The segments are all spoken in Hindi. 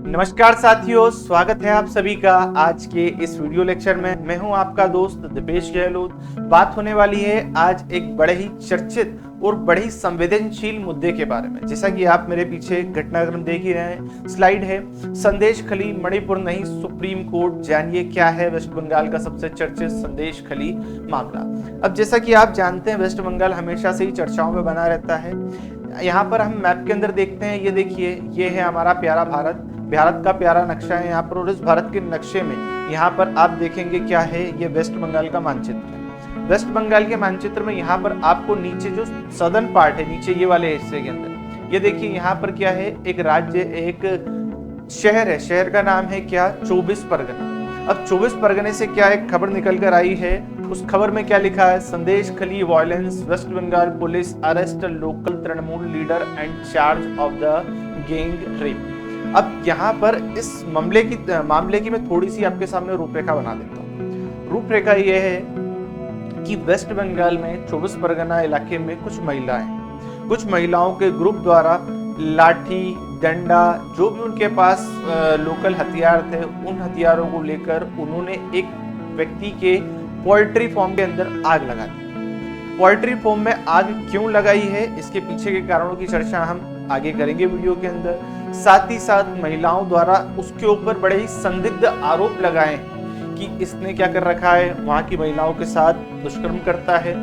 नमस्कार साथियों, स्वागत है आप सभी का आज के इस वीडियो लेक्चर में। मैं हूं आपका दोस्त दीपेश गहलोत। बात होने वाली है आज एक बड़े ही चर्चित और बड़े ही संवेदनशील मुद्दे के बारे में। जैसा कि आप मेरे पीछे घटनाक्रम देख ही रहे हैं, स्लाइड है संदेश खली मणिपुर नहीं सुप्रीम कोर्ट, जानिए क्या है वेस्ट बंगाल का सबसे चर्चित संदेश खली मामला। अब जैसा कि आप जानते हैं, वेस्ट बंगाल हमेशा से ही चर्चाओं में बना रहता है। यहाँ पर हम मैप के अंदर देखते हैं, ये देखिए, ये है हमारा प्यारा भारत का प्यारा नक्शा है यहाँ पर। और इस भारत के नक्शे में यहाँ पर आप देखेंगे क्या है, ये वेस्ट बंगाल का मानचित्र है। वेस्ट बंगाल के मानचित्र में यहाँ पर आपको नीचे जो सदर्न पार्ट है, नीचे ये वाले हिस्से के अंदर, ये देखिए यहाँ पर क्या है, एक राज्य, एक शहर है। शहर का नाम है क्या, 24 परगना। अब 24 परगने से क्या एक खबर निकल कर आई है, उस खबर में क्या लिखा है, Sandeshkhali violence, West Bengal police arrest local Trinamool leader and charge of the gang rape. अब यहाँ पर इस मामले की मैं थोड़ी सी आपके सामने रूपरेखा बना देता हूँ। रूपरेखा ये है कि वेस्ट बंगाल में 24 परगना इलाके में कुछ महिलाओं के ग्रुप द्वारा लाठी डंडा, जो भी उनके पास लोकल हथियार थे, उन हथियारों को लेकर उन्होंने एक व्यक्ति के पोल्ट्री फार्म के अंदर आग लगा दी। पोल्ट्री फार्म में आग क्यों लगाई है, इसके पीछे के कारणों की चर्चा हम आगे करेंगे वीडियो के अंदर। साथ ही साथ महिलाओं द्वारा उसके ऊपर बड़े ही संदिग्ध आरोप लगाए कि इसने क्या कर रखा है, वहां की महिलाओं के साथ दुष्कर्म करता है,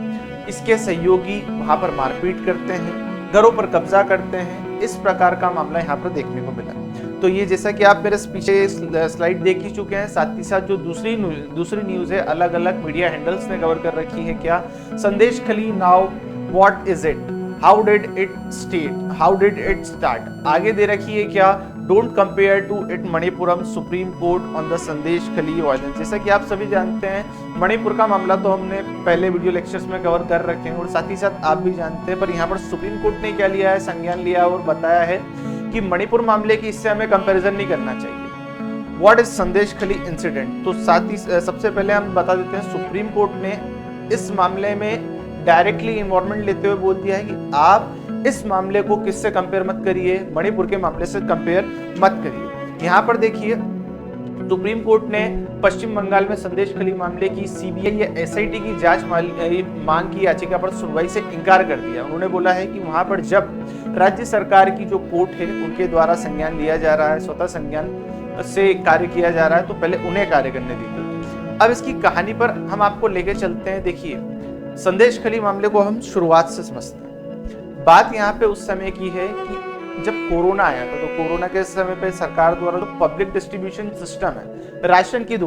इसके सहयोगी वहां पर मारपीट करते हैं, घरों पर कब्जा करते हैं। इस प्रकार का मामला यहाँ पर देखने को मिला। तो ये जैसा कि आप मेरे पीछे स्लाइड देख ही चुके हैं। साथ ही साथ जो दूसरी न्यूज है, अलग अलग मीडिया हैंडल्स ने कवर कर रखी है। क्या Sandeshkhali now, what is it, how did it start, आगे दे रखी है क्या, don't compare to it Manipur, supreme court on the Sandeshkhali violence. जैसा कि आप सभी जानते हैं, मणिपुर का मामला तो हमने पहले वीडियो लेक्चर्स में कवर कर रखे हैं और साथ ही साथ आप भी जानते हैं, पर यहाँ पर सुप्रीम कोर्ट ने क्या लिया है, संज्ञान लिया और बताया है कि मणिपुर मामले की इससे हमें कंपैरिजन नहीं करना चाहिए। व्हाट इज संदेश खली इंसिडेंट। तो साथ ही सबसे पहले हम बता देते हैं, सुप्रीम कोर्ट ने इस मामले में डायरेक्टली इन्वॉल्वमेंट लेते हुए बोल दिया है कि आप इस मामले को किससे कंपेयर मत करिए, मणिपुर के मामले से कंपेयर मत करिए। यहाँ पर देखिए, सुप्रीम कोर्ट ने पश्चिम बंगाल में संदेश खली मामले की सीबीआई या एसआईटी की जांच मांग की याचिका पर सुनवाई से इनकार कर दिया। उन्होंने बोला है कि वहां पर जब राज्य सरकार की जो कोर्ट है उनके द्वारा संज्ञान लिया जा रहा है, स्वतः संज्ञान से कार्य किया जा रहा है, तो पहले उन्हें कार्य करने दीजिए। अब इसकी कहानी पर हम आपको लेके चलते हैं। देखिए, संदेश खली मामले को हम शुरुआत से समझते हैं। बात यहाँ पे उस समय की है कि जब कोरोना आया था, तो कोरोना के समय पे सरकार द्वारा जो पब्लिक डिस्ट्रीब्यूशन सिस्टम है, राशन की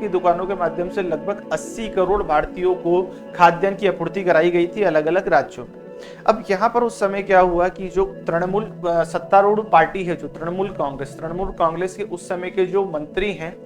दुकानों के माध्यम से लगभग 80 करोड़ भारतीयों को खाद्यान्न की आपूर्ति कराई गई थी अलग अलग राज्यों में। अब यहाँ पर उस समय क्या हुआ कि जो तृणमूल सत्तारूढ़ पार्टी है, जो तृणमूल कांग्रेस के उस समय के जो मंत्री हैं,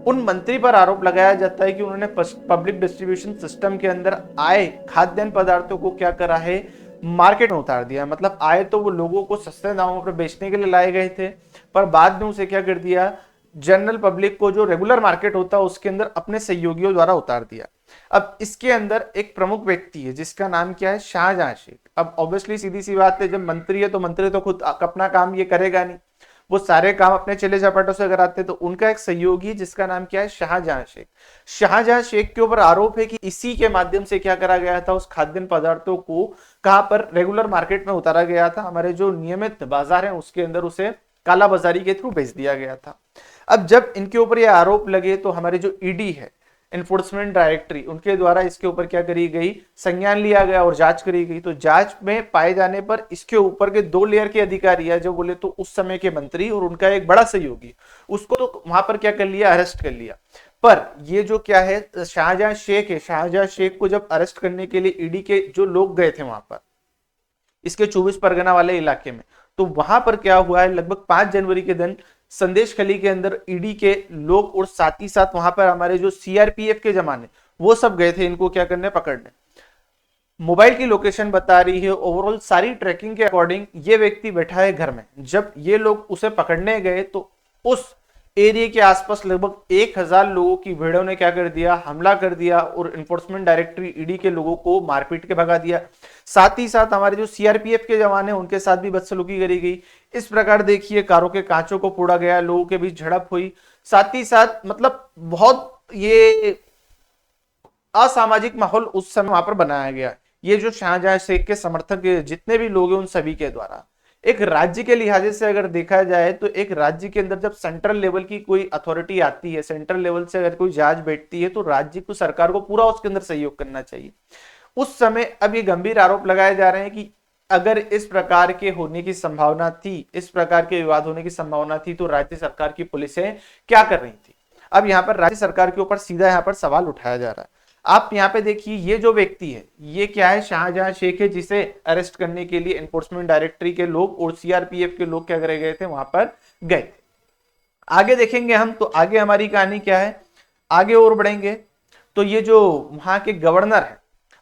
उन मंत्री पर आरोप लगाया जाता है कि उन्होंने पब्लिक डिस्ट्रीब्यूशन सिस्टम के अंदर आए खाद्यान्न पदार्थों को क्या करा है, मार्केट में उतार दिया। मतलब आए तो वो लोगों को सस्ते दामों पर बेचने के लिए लाए गए थे, पर बाद में उसे क्या कर दिया, जनरल पब्लिक को जो रेगुलर मार्केट होता है उसके अंदर अपने सहयोगियों द्वारा उतार दिया। अब इसके अंदर एक प्रमुख व्यक्ति है जिसका नाम क्या है, शाहजहां शेख। अब ऑब्वियसली सीधी सी बात है, जब मंत्री है तो मंत्री तो खुद अपना काम ये करेगा नहीं, वो सारे काम अपने चेले चपाटों से कराते। तो उनका एक सहयोगी जिसका नाम क्या है, शाहजहां शेख के ऊपर आरोप है कि इसी के माध्यम से क्या करा गया था, उस खाद्यान्न पदार्थों को कहां पर रेगुलर मार्केट में उतारा गया था, हमारे जो नियमित बाजार है उसके अंदर उसे काला बाजारी के थ्रू बेच दिया गया था। अब जब इनके ऊपर ये आरोप लगे तो हमारे जो ईडी है, एनफोर्समेंट डायरेक्टरी, उनके द्वारा इसके ऊपर क्या करी गई, संज्ञान लिया गया और जांच करी गई। तो जांच में पाए जाने पर इसके ऊपर के 2 लेयर के अधिकारी है, जो बोले तो उस समय के मंत्री और उनका एक बड़ा सहयोगी, उसको तो वहां पर क्या कर लिया, अरेस्ट कर लिया। पर ये जो क्या है, शाहजहां शेख को जब अरेस्ट करने के लिए ईडी के जो लोग गए थे वहां पर, इसके 24 परगना वाले इलाके में, तो वहां पर क्या हुआ है, लगभग 5 जनवरी के दिन संदेश खली के अंदर ईडी के लोग और साथ ही साथ वहां पर हमारे जो सीआरपीएफ के जवान वो सब गए थे इनको क्या करने, पकड़ने। मोबाइल की लोकेशन बता रही है, ओवरऑल सारी ट्रैकिंग के अकॉर्डिंग ये व्यक्ति बैठा है घर में। जब ये लोग उसे पकड़ने गए तो उस एरिया के आसपास लगभग 1000 लोगों की भीड़ों ने क्या कर दिया, हमला कर दिया और एनफोर्समेंट डायरेक्टरी ईडी के लोगों को मारपीट के भगा दिया। साथ ही साथ हमारे जो सीआरपीएफ के जवान हैं उनके साथ भी बदसलूकी करी गई। इस प्रकार देखिए कारों के कांचों को फोड़ा गया, लोगों के बीच झड़प हुई। साथ ही साथ मतलब बहुत ये असामाजिक माहौल उस समय वहां पर बनाया गया। ये जो शाहजहां शेख के समर्थक जितने भी लोग हैं उन सभी के द्वारा। एक राज्य के लिहाजे से अगर देखा जाए तो एक राज्य के अंदर जब सेंट्रल लेवल की कोई अथॉरिटी आती है, सेंट्रल लेवल से अगर कोई जांच बैठती है, तो राज्य को, सरकार को पूरा उसके अंदर सहयोग करना चाहिए। उस समय अब ये गंभीर आरोप लगाए जा रहे हैं कि अगर इस प्रकार के होने की संभावना थी, इस प्रकार के विवाद होने की संभावना थी, तो राज्य सरकार की पुलिसें क्या कर रही थी। अब यहाँ पर राज्य सरकार के ऊपर सीधा यहाँ पर सवाल उठाया जा रहा है। आप यहाँ पे देखिए ये जो व्यक्ति है ये क्या है, शाहजहां शेख है, जिसे अरेस्ट करने के लिए एनफोर्समेंट डायरेक्टरेट के लोग और सीआरपीएफ के लोग क्या करे गए थे, वहां पर गए थे। आगे देखेंगे हम तो आगे हमारी कहानी क्या है, आगे और बढ़ेंगे तो ये जो वहां के गवर्नर है,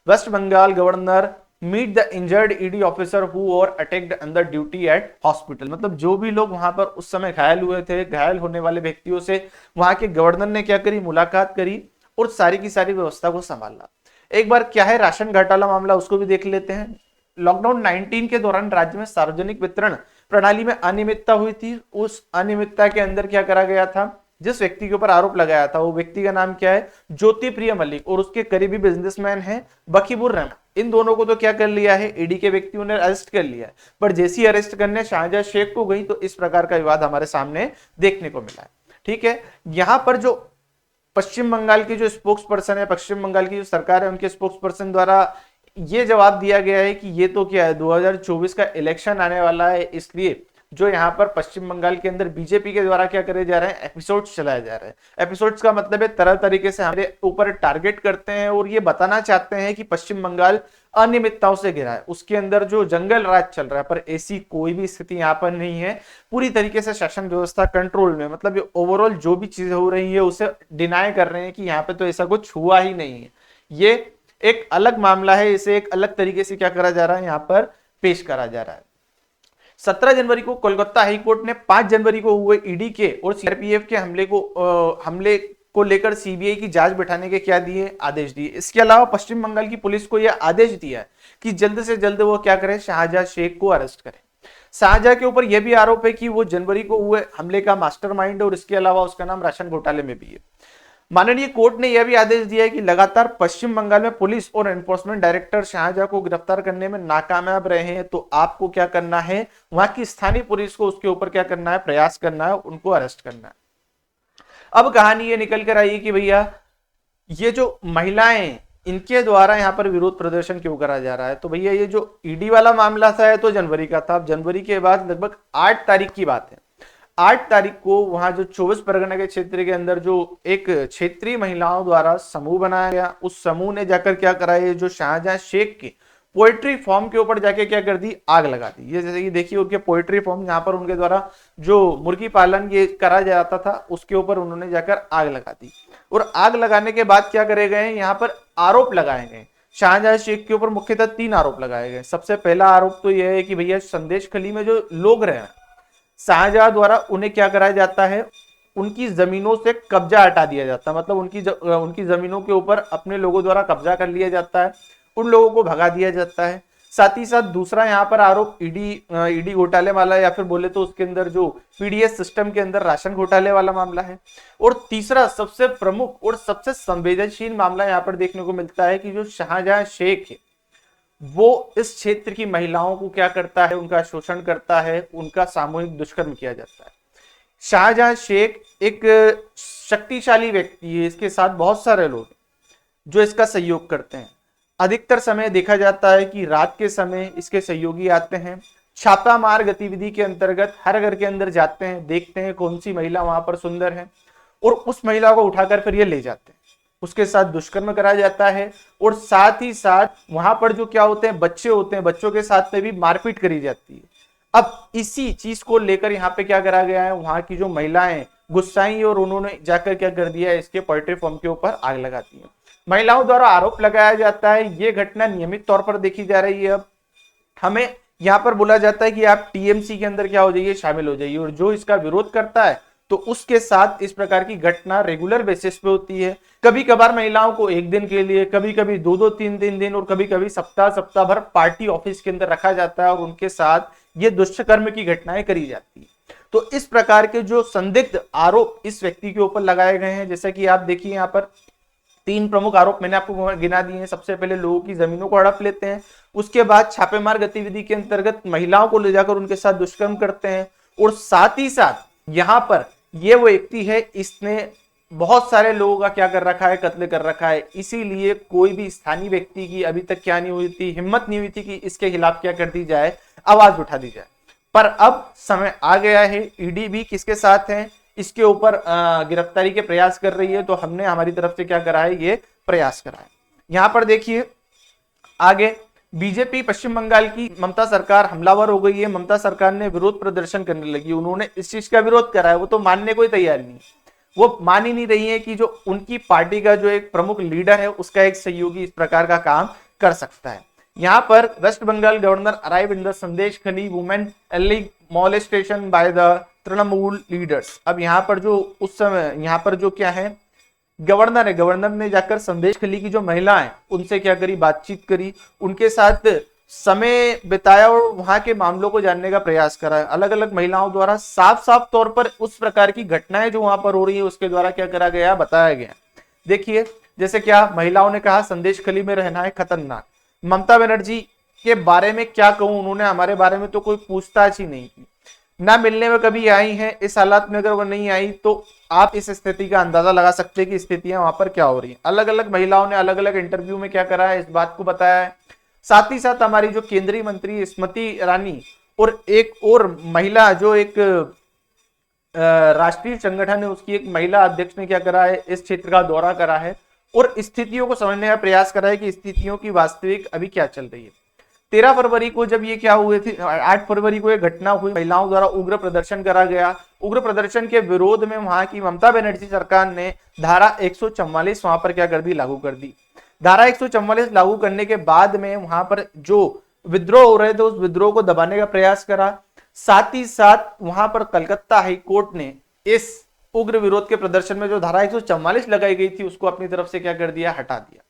west Bengal governor meet the injured ED officer who are attacked under duty at hospital. मतलब जो भी लोग वहां पर उस समय घायल हुए थे, घायल होने वाले व्यक्तियों से वहां के गवर्नर ने क्या करी, मुलाकात करी और सारी की सारी व्यवस्था को संभाला। एक बार क्या है राशन घोटाला मामला, उसको भी देख लेते हैं। लॉकडाउन 19 के दौरान राज्य में सार्वजनिक वितरण प्रणाली में अनियमितता हुई थी। उस अनियमितता के अंदर क्या करा गया था, जिस व्यक्ति के ऊपर आरोप लगाया था वो व्यक्ति का नाम क्या है, ज्योति प्रिय मलिक, और उसके करीबी बिजनेसमैन है बकीबुर रहमान। इन दोनों को तो क्या कर लिया है, ईडी के व्यक्तियों ने अरेस्ट कर लिया है। पर जैसी अरेस्ट करने शाहजहां शेख को गई तो इस प्रकार का विवाद हमारे सामने देखने को मिला है। ठीक है, यहां पर जो पश्चिम बंगाल की जो स्पोक्स पर्सन है, पश्चिम बंगाल की जो सरकार है, उनके स्पोक्स पर्सन द्वारा ये जवाब दिया गया है कि ये तो क्या है 2024 का इलेक्शन आने वाला है, इसलिए जो यहाँ पर पश्चिम बंगाल के अंदर बीजेपी के द्वारा क्या करे जा रहे हैं, एपिसोड्स चलाए जा रहे हैं। एपिसोड्स का मतलब है तरह तरीके से हमारे ऊपर टारगेट करते हैं और ये बताना चाहते हैं कि पश्चिम बंगाल अनियमितताओं से घिरा है, उसके अंदर जो जंगल राज चल रहा है। पर ऐसी कोई भी स्थिति यहाँ पर नहीं है, पूरी तरीके से शासन व्यवस्था कंट्रोल में। मतलब ओवरऑल जो भी चीजें हो रही है उसे डिनाई कर रहे हैं कि यहाँ पे तो ऐसा कुछ हुआ ही नहीं है। ये एक अलग मामला है, इसे एक अलग तरीके से क्या करा जा रहा है, यहाँ पर पेश करा जा रहा है। 17 जनवरी को कोलकाता हाईकोर्ट ने 5 जनवरी को हुए ईडी के और सीआरपीएफ के हमले को लेकर सीबीआई की जांच बैठाने के क्या दिए, आदेश दिए। इसके अलावा पश्चिम बंगाल की पुलिस को यह आदेश दिया है कि जल्द से जल्द वो क्या करे, शाहजहां शेख को अरेस्ट करे। शाहजहां के ऊपर यह भी आरोप है कि वो जनवरी को हुए हमले का मास्टरमाइंड और इसके अलावा उसका नाम राशन घोटाले में भी है। माननीय कोर्ट ने यह भी आदेश दिया है कि लगातार पश्चिम बंगाल में पुलिस और एनफोर्समेंट डायरेक्टर शाहजहां को गिरफ्तार करने में नाकामयाब रहे हैं, तो आपको क्या करना है, वहां की स्थानीय पुलिस को उसके ऊपर क्या करना है, प्रयास करना है, उनको अरेस्ट करना है। अब कहानी ये निकल कर आई कि भैया ये जो महिलाएं, इनके द्वारा यहाँ पर विरोध प्रदर्शन क्यों करा जा रहा है। तो भैया ये जो ईडी वाला मामला था तो जनवरी का था। अब जनवरी के बाद लगभग 8 तारीख की बात है। 8 तारीख को वहां जो 24 परगना के क्षेत्र के अंदर जो एक क्षेत्रीय महिलाओं द्वारा समूह बनाया गया, उस समूह ने जाकर क्या करा, ये जो शाहजहां शेख के पोएट्री फॉर्म के ऊपर जाके क्या कर दी, आग लगा दी। ये जैसे कि देखिए उनके पोएट्री फॉर्म, यहाँ पर उनके द्वारा जो मुर्गी पालन ये करा जाता था उसके ऊपर उन्होंने जाकर आग लगा दी। और आग लगाने के बाद क्या करे गए, यहाँ पर आरोप लगाए गए। शाहजहां शेख के ऊपर मुख्यतः 3 आरोप लगाए गए। सबसे पहला आरोप तो यह है कि भैया संदेश खली में जो लोग रहे, शाहजहां द्वारा उन्हें क्या कराया जाता है, उनकी जमीनों से कब्जा हटा दिया जाता है। मतलब उनकी जमीनों के ऊपर अपने लोगों द्वारा कब्जा कर लिया जाता है, उन लोगों को भगा दिया जाता है। साथ ही साथ दूसरा यहाँ पर आरोप ईडी घोटाले वाला, या फिर बोले तो उसके अंदर जो पीडीएस सिस्टम के अंदर राशन घोटाले वाला मामला है। और तीसरा सबसे प्रमुख और सबसे संवेदनशील मामला यहाँ पर देखने को मिलता है कि जो शाहजहां शेख है वो इस क्षेत्र की महिलाओं को क्या करता है, उनका शोषण करता है, उनका सामूहिक दुष्कर्म किया जाता है। शाहजहां शेख एक शक्तिशाली व्यक्ति है, इसके साथ बहुत सारे लोग जो इसका सहयोग करते हैं। अधिकतर समय देखा जाता है कि रात के समय इसके सहयोगी आते हैं, छापामार गतिविधि के अंतर्गत हर घर के अंदर जाते हैं, देखते हैं कौन सी महिला वहां पर सुंदर है और उस महिला को उठाकर फिर ये ले जाते हैं, उसके साथ दुष्कर्म कराया जाता है। और साथ ही साथ वहां पर जो क्या होते हैं, बच्चे होते हैं, बच्चों के साथ में भी मारपीट करी जाती है। अब इसी चीज को लेकर यहाँ पे क्या करा गया है, वहां की जो महिलाएं गुस्साई और उन्होंने जाकर क्या कर दिया, इसके पोल्ट्री फार्म के ऊपर आग लगाती है। महिलाओं द्वारा आरोप लगाया जाता है, ये घटना नियमित तौर पर देखी जा रही है। अब हमें यहाँ पर बोला जाता है कि आप टीएमसी के अंदर क्या हो जाइए, शामिल हो जाइए, और जो इसका विरोध करता है तो उसके साथ इस प्रकार की घटना रेगुलर बेसिस पे होती है। कभी कभार महिलाओं को एक दिन के लिए, कभी कभी दो दो तीन तीन दिन और कभी कभी सप्ताह सप्ताह भर पार्टी ऑफिस के अंदर रखा जाता है और उनके साथ ये दुष्कर्म की घटनाएं करी जाती है। तो इस प्रकार के जो संदिग्ध आरोप इस व्यक्ति के ऊपर लगाए गए हैं, जैसा कि आप देखिए यहाँ पर 3 प्रमुख आरोप मैंने आपको गिना दिए हैं। सबसे पहले लोगों की जमीनों को हड़प लेते हैं, उसके बाद छापेमार गतिविधि के अंतर्गत महिलाओं को ले जाकर उनके साथ दुष्कर्म करते हैं, और साथ ही साथ यहाँ पर ये वो व्यक्ति है, इसने बहुत सारे लोगों का क्या कर रखा है, कत्ल कर रखा है। इसीलिए कोई भी स्थानीय व्यक्ति की अभी तक क्या नहीं हुई थी, हिम्मत नहीं हुई थी कि इसके खिलाफ क्या कर दी जाए, आवाज उठा दी जाए। पर अब समय आ गया है, ईडी भी किसके साथ है, इसके ऊपर गिरफ्तारी के प्रयास कर रही है। तो हमने हमारी तरफ से क्या करा है, ये प्रयास करा है। यहां पर देखिए आगे, बीजेपी पश्चिम बंगाल की ममता सरकार हमलावर हो गई है। ममता सरकार ने विरोध प्रदर्शन करने लगी, उन्होंने इस चीज का विरोध करा है, वो तो मानने को ही तैयार नहीं। वो मान ही नहीं रही है कि जो उनकी पार्टी का जो एक प्रमुख लीडर है, उसका एक सहयोगी इस प्रकार का काम कर सकता है। यहाँ पर west Bengal governor arrive in the Sandeshkhali women एलिग molestation by the Trinamool leaders. अब यहाँ पर जो उस समय यहाँ पर जो क्या है, गवर्नर है, गवर्नर ने जाकर संदेश खली की जो महिला है उनसे क्या करी, बातचीत करी, उनके साथ समय बिताया और वहां के मामलों को जानने का प्रयास करा। अलग अलग महिलाओं द्वारा साफ साफ तौर पर उस प्रकार की घटनाएं जो वहां पर हो रही है उसके द्वारा क्या करा गया, बताया गया। देखिए जैसे क्या महिलाओं ने कहा, संदेश खली में रहना है खतरनाक। ममता बनर्जी के बारे में क्या कहूं, उन्होंने हमारे बारे में तो कोई पूछताछ ही नहीं की, ना मिलने में कभी आई है। इस हालात में अगर वो नहीं आई तो आप इस स्थिति का अंदाजा लगा सकते हैं कि स्थितियां वहां पर क्या हो रही हैं। अलग अलग महिलाओं ने अलग अलग इंटरव्यू में क्या करा है, इस बात को बताया है। साथ ही साथ हमारी जो केंद्रीय मंत्री स्मृति ईरानी और एक और महिला जो एक राष्ट्रीय संगठन है उसकी एक महिला अध्यक्ष ने क्या करा है, इस क्षेत्र का दौरा करा है और स्थितियों को समझने का प्रयास करा है कि स्थितियों की वास्तविक अभी क्या चल रही है। 13 फरवरी को जब ये क्या हुए थे, 8 फरवरी को ये घटना हुई, महिलाओं द्वारा उग्र प्रदर्शन करा गया। उग्र प्रदर्शन के विरोध में वहां की ममता बनर्जी सरकार ने धारा 144 वहां पर क्या कर दी, लागू कर दी। धारा 144 लागू करने के बाद में वहां पर जो विद्रोह हो रहे थे उस विद्रोह को दबाने का प्रयास करा। साथ ही साथ वहां पर कलकत्ता हाईकोर्ट ने इस उग्र विरोध के प्रदर्शन में जो धारा 144 लगाई गई थी उसको अपनी तरफ से क्या कर दिया, हटा दिया।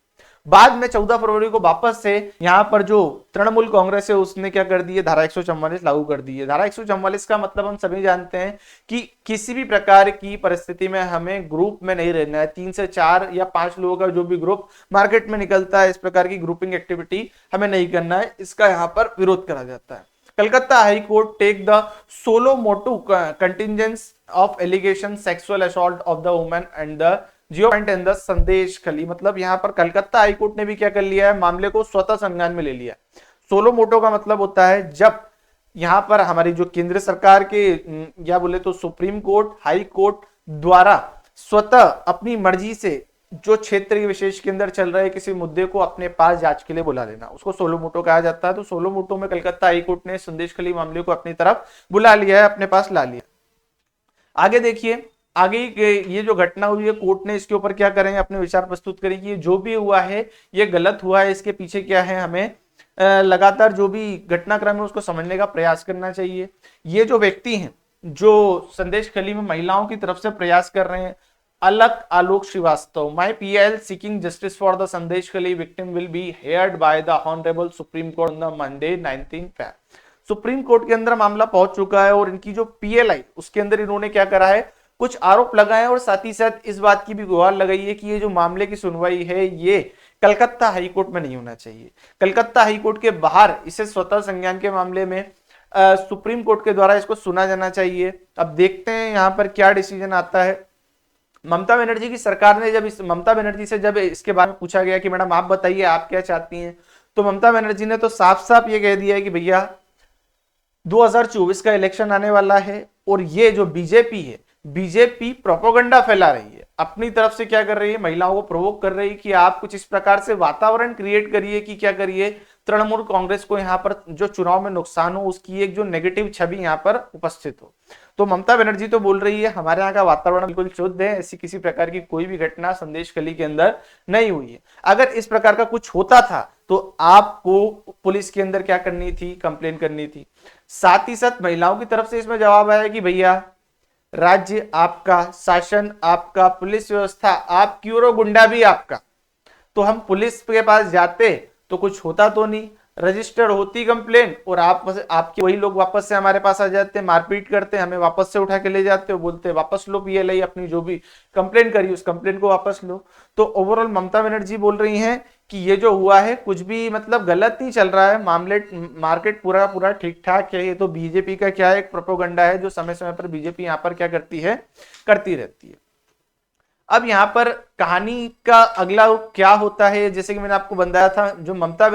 बाद में 14 फरवरी को वापस से यहां पर जो तृणमूल कांग्रेस है उसने क्या कर दी, धारा 144 लागू कर दी है। धारा 144 का मतलब हम सभी जानते हैं कि किसी भी प्रकार की परिस्थिति में हमें ग्रुप में नहीं रहना है। 3 से 4 या 5 लोगों का जो भी ग्रुप मार्केट में निकलता है, इस प्रकार की ग्रुपिंग एक्टिविटी हमें नहीं करना है, इसका यहाँ पर विरोध करा जाता है। Calcutta high court take the suo motu cognizance of allegation sexual assault of the women and the geo point in the Sandeshkhali. मतलब यहाँ पर कलकत्ता हाईकोर्ट ने भी क्या कर लिया है, मामले को स्वतः संज्ञान में ले लिया। सोलो मोटो का मतलब होता है जब यहाँ पर हमारी जो केंद्र सरकार के या बोले तो सुप्रीम कोर्ट, हाई कोर्ट द्वारा स्वतः अपनी मर्जी से जो क्षेत्र विशेष के अंदर चल रहे किसी मुद्दे को अपने पास जांच के लिए बुला लेना, उसको सोलो मोटो कहा जाता है। तो सोलो मोटो में कलकत्ता हाईकोर्ट ने संदेश खली मामले को अपनी तरफ बुला लिया है, अपने पास ला लिया। आगे देखिए, आगे ये जो घटना हुई है कोर्ट ने इसके ऊपर क्या करेंगे, अपने विचार प्रस्तुत करेंगे। जो भी हुआ है ये गलत हुआ है, इसके पीछे क्या है, हमें लगातार जो भी घटनाक्रम है उसको समझने का प्रयास करना चाहिए। ये जो व्यक्ति हैं जो संदेश खली में महिलाओं की तरफ से प्रयास कर रहे हैं, अलक आलोक श्रीवास्तव, माई PIL seeking justice for the संदेश खली victim will be heard by the honourable supreme court on the Monday 19 Feb। Supreme court के अंदर मामला पहुंच चुका है और इनकी जो PLI उसके अंदर इन्होंने क्या करा है, कुछ आरोप लगाए और साथ ही साथ इस बात की भी गुहार लगाई है कि ये जो मामले की सुनवाई है ये कलकत्ता हाईकोर्ट में नहीं होना चाहिए। कलकत्ता हाईकोर्ट के बाहर इसे स्वतः संज्ञान के मामले में सुप्रीम कोर्ट के द्वारा इसको सुना जाना चाहिए। अब देखते हैं यहाँ पर क्या डिसीजन आता है। ममता बनर्जी की सरकार ने ममता बनर्जी से जब इसके बारे में पूछा गया कि मैडम आप बताइए आप क्या चाहती हैं, तो ममता बनर्जी ने तो साफ साफ ये कह दिया है कि भैया 2024 का इलेक्शन आने वाला है और ये जो बीजेपी है, बीजेपी प्रोपेगेंडा फैला रही है, अपनी तरफ से क्या कर रही है, महिलाओं को प्रोवोक कर रही है कि आप कुछ इस प्रकार से वातावरण क्रिएट करिए कि क्या करिए, तृणमूल कांग्रेस को यहाँ पर जो चुनाव में नुकसान हो उसकी एक जो नेगेटिव छवि यहाँ पर उपस्थित हो। तो ममता बनर्जी तो बोल रही है हमारे यहाँ का वातावरण बिल्कुल शुद्ध है, ऐसी किसी प्रकार की कोई भी घटना संदेश खली के अंदर नहीं हुई है। अगर इस प्रकार का कुछ होता था तो आपको पुलिस के अंदर क्या करनी थी, कंप्लेन करनी थी। साथ ही साथ महिलाओं की तरफ से इसमें जवाब आया कि भैया राज्य आपका, शासन आपका, पुलिस व्यवस्था आपकी और गुंडा भी आपका। तो हम पुलिस के पास जाते तो कुछ होता तो नहीं, रजिस्टर होती कंप्लेन और आपके वही लोग वापस से हमारे पास आ जाते, मारपीट करते, हमें वापस से उठा के ले जाते हो, बोलते वापस लो पीएलआई, अपनी जो भी कंप्लेन करी उस कंप्लेन को वापस लो। तो ओवरऑल ममता बनर्जी बोल रही हैं कि ये जो हुआ है कुछ भी मतलब गलत नहीं चल रहा है, मामले मार्केट पूरा पूरा ठीक ठाक है। ये तो बीजेपी का क्या है, एक प्रोपोगंडा है जो समय समय पर बीजेपी यहाँ पर क्या करती है, करती रहती है। अब यहाँ पर कहानी का अगला क्या होता है, जैसे कि मैंने आपको बताया था, जो ममता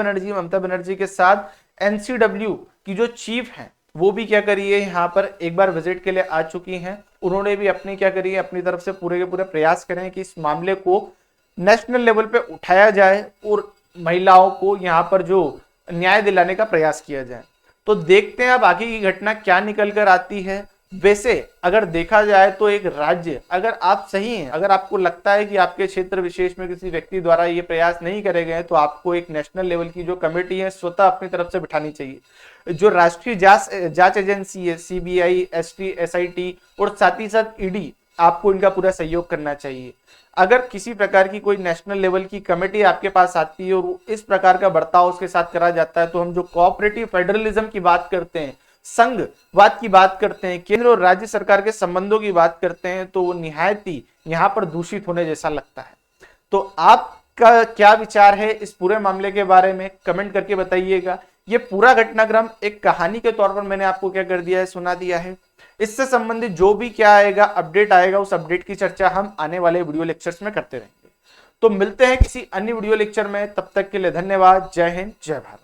बनर्जी के साथ एनसीडब्ल्यू की जो चीफ हैं वो भी क्या करिए यहाँ पर एक बार विजिट के लिए आ चुकी हैं। उन्होंने भी अपनी क्या करिए, अपनी तरफ से पूरे के पूरे प्रयास करें कि इस मामले को नेशनल लेवल पे उठाया जाए और महिलाओं को यहाँ पर जो न्याय दिलाने का प्रयास किया जाए। तो देखते हैं अब आगे की घटना क्या निकल कर आती है। वैसे अगर देखा जाए तो एक राज्य, अगर आप सही हैं, अगर आपको लगता है कि आपके क्षेत्र विशेष में किसी व्यक्ति द्वारा ये प्रयास नहीं करे गए, तो आपको एक नेशनल लेवल की जो कमेटी है स्वतः अपनी तरफ से बिठानी चाहिए। जो राष्ट्रीय जांच एजेंसी है, सीबीआई, एसआईटी और साथ ही साथ ईडी, आपको इनका पूरा सहयोग करना चाहिए। अगर किसी प्रकार की कोई नेशनल लेवल की कमेटी आपके पास आती है और इस प्रकार का बर्ताव उसके साथ करा जाता है, तो हम जो कोऑपरेटिव फेडरलिज्म की बात करते हैं, संघवाद की बात करते हैं, केंद्र और राज्य सरकार के संबंधों की बात करते हैं, तो वो निहायत ही यहाँ पर दूषित होने जैसा लगता है। तो आपका क्या विचार है इस पूरे मामले के बारे में, कमेंट करके बताइएगा। ये पूरा घटनाक्रम एक कहानी के तौर पर मैंने आपको क्या कर दिया है, सुना दिया है। इससे संबंधित जो भी क्या आएगा, अपडेट आएगा, उस अपडेट की चर्चा हम आने वाले वीडियो लेक्चर्स में करते रहेंगे। तो मिलते हैं किसी अन्य वीडियो लेक्चर में, तब तक के लिए धन्यवाद। जय हिंद, जय भारत।